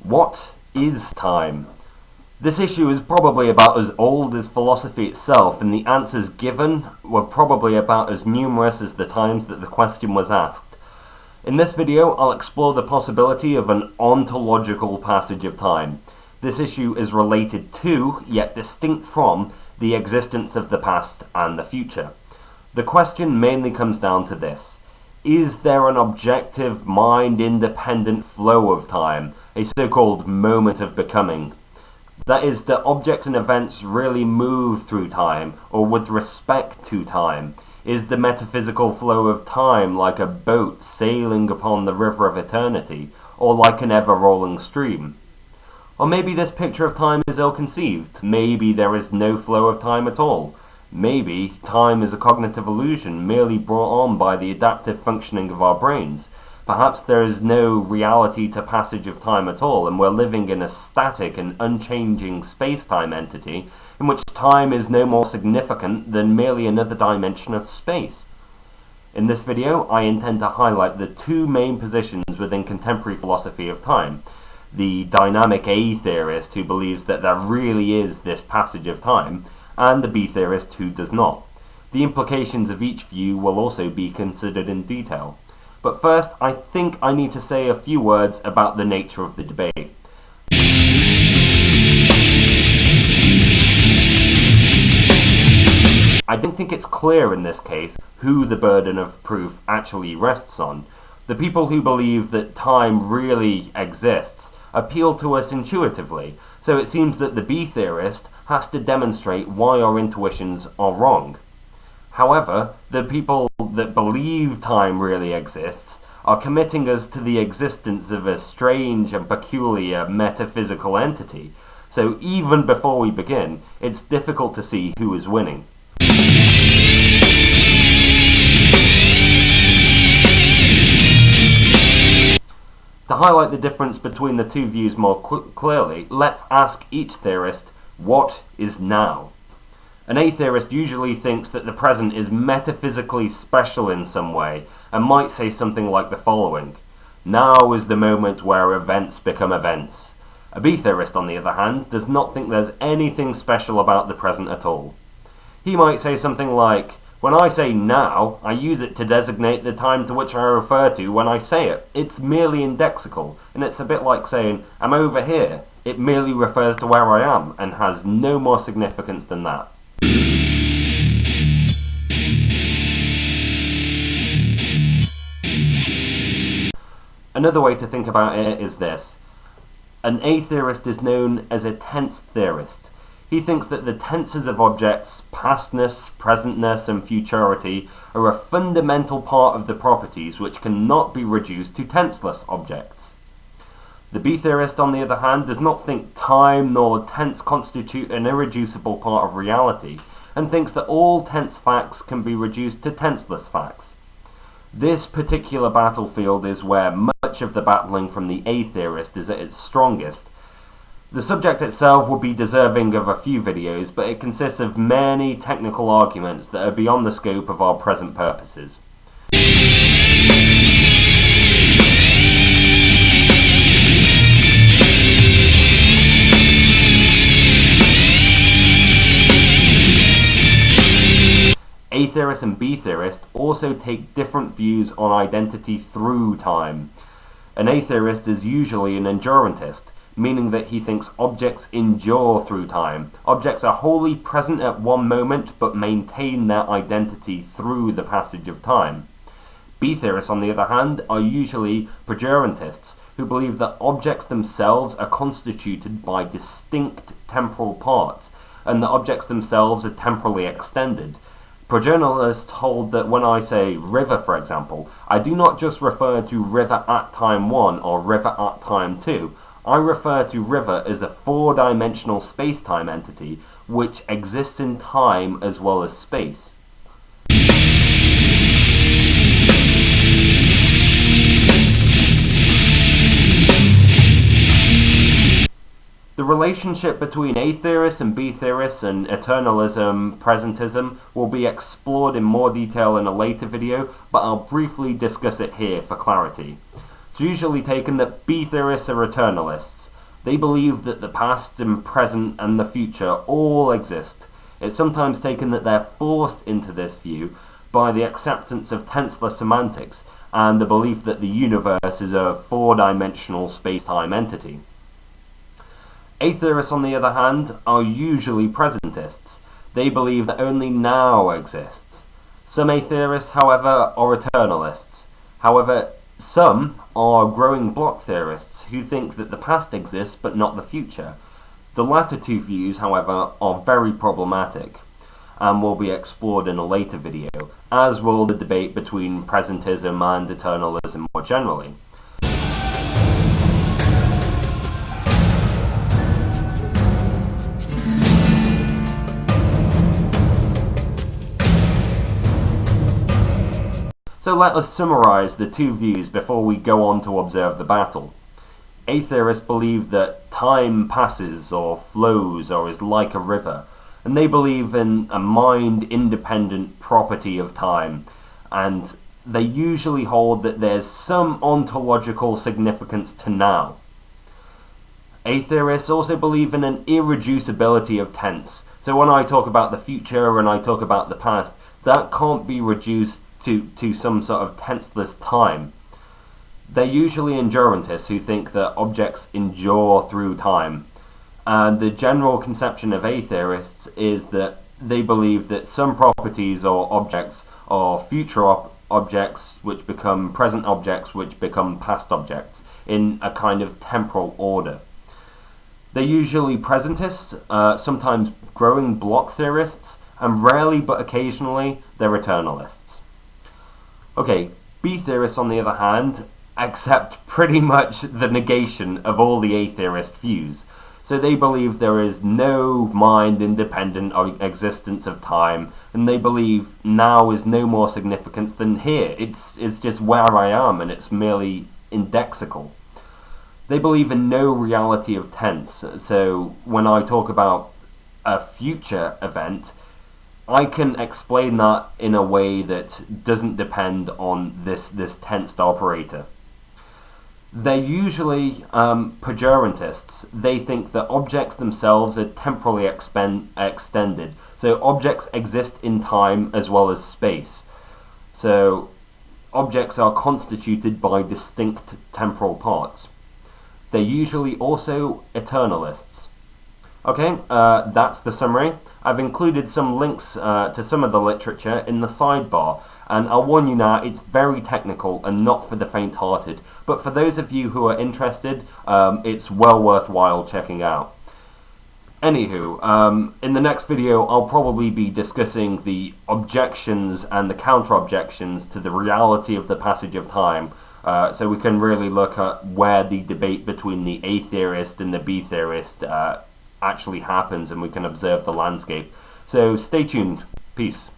What is time? This issue is probably about as old as philosophy itself, and the answers given were probably about as numerous as the times that the question was asked. In this video, I'll explore the possibility of an ontological passage of time. This issue is related to, yet distinct from, the existence of the past and the future. The question mainly comes down to this. Is there an objective, mind-independent flow of time, a so-called moment of becoming? That is, do objects and events really move through time, or with respect to time? Is the metaphysical flow of time like a boat sailing upon the river of eternity, or like an ever-rolling stream? Or maybe this picture of time is ill-conceived. Maybe there is no flow of time at all. Maybe time is a cognitive illusion merely brought on by the adaptive functioning of our brains. Perhaps there is no reality to passage of time at all, and we're living in a static and unchanging space-time entity in which time is no more significant than merely another dimension of space. In this video, I intend to highlight the two main positions within contemporary philosophy of time. The dynamic A theorist who believes that there really is this passage of time, and the B theorist who does not. The implications of each view will also be considered in detail. But first, I think I need to say a few words about the nature of the debate. I don't think it's clear in this case who the burden of proof actually rests on. The people who believe that time really exists appeal to us intuitively, so it seems that the B theorist has to demonstrate why our intuitions are wrong. However, the people that believe time really exists are committing us to the existence of a strange and peculiar metaphysical entity, so even before we begin, it's difficult to see who is winning. To highlight the difference between the two views more clearly, let's ask each theorist, what is now? An A theorist usually thinks that the present is metaphysically special in some way, and might say something like the following. Now is the moment where events become events. A B theorist, on the other hand, does not think there's anything special about the present at all. He might say something like, when I say now, I use it to designate the time to which I refer to when I say it. It's merely indexical, and it's a bit like saying, I'm over here. It merely refers to where I am, and has no more significance than that. Another way to think about it is this. An A theorist is known as a tense theorist. He thinks that the tenses of objects, pastness, presentness, and futurity, are a fundamental part of the properties which cannot be reduced to tenseless objects. The B theorist, on the other hand, does not think time nor tense constitute an irreducible part of reality, and thinks that all tense facts can be reduced to tenseless facts. This particular battlefield is where much of the battling from the A theorist is at its strongest. The subject itself would be deserving of a few videos, but it consists of many technical arguments that are beyond the scope of our present purposes. A theorist and B theorist also take different views on identity through time. An A theorist is usually an endurantist, meaning that he thinks objects endure through time. Objects are wholly present at one moment, but maintain their identity through the passage of time. B theorists, on the other hand, are usually produrantists, who believe that objects themselves are constituted by distinct temporal parts, and that objects themselves are temporally extended. Projournalists hold that when I say river, for example, I do not just refer to river at time 1 or river at time 2. I refer to river as a four-dimensional space-time entity which exists in time as well as space. The relationship between A theorists and B theorists and eternalism, presentism will be explored in more detail in a later video, but I'll briefly discuss it here for clarity. It's usually taken that B theorists are eternalists. They believe that the past and present and the future all exist. It's sometimes taken that they're forced into this view by the acceptance of tenseless semantics and the belief that the universe is a four-dimensional space-time entity. Atheorists, on the other hand, are usually presentists. They believe that only now exists. Some atheorists, however, are eternalists. However, some are growing block theorists who think that the past exists but not the future. The latter two views, however, are very problematic and will be explored in a later video, as will the debate between presentism and eternalism more generally. So let us summarize the two views before we go on to observe the battle. Atheorists believe that time passes or flows or is like a river, and they believe in a mind-independent property of time, and they usually hold that there's some ontological significance to now. Atheorists also believe in an irreducibility of tense. So when I talk about the future and I talk about the past, that can't be reduced to some sort of tenseless time. They're usually endurantists who think that objects endure through time. And the general conception of atheorists is that they believe that some properties or objects are future objects which become present objects which become past objects in a kind of temporal order. They're usually presentists, sometimes growing block theorists, and rarely but occasionally they're eternalists. Okay, B-theorists, on the other hand, accept pretty much the negation of all the atheist views. So they believe there is no mind-independent existence of time, and they believe now is no more significance than here. It's just where I am, and it's merely indexical. They believe in no reality of tense, so when I talk about a future event, I can explain that in a way that doesn't depend on this tensed operator. They're usually pejorantists. They think that objects themselves are temporally extended. So objects exist in time as well as space. So objects are constituted by distinct temporal parts. They're usually also eternalists. Okay, that's the summary. I've included some links to some of the literature in the sidebar, and I'll warn you now, it's very technical and not for the faint-hearted, but for those of you who are interested, it's well worthwhile checking out. Anywho, in the next video I'll probably be discussing the objections and the counter-objections to the reality of the passage of time, so we can really look at where the debate between the A theorist and the B theorist actually happens, and we can observe the landscape. So stay tuned. Peace.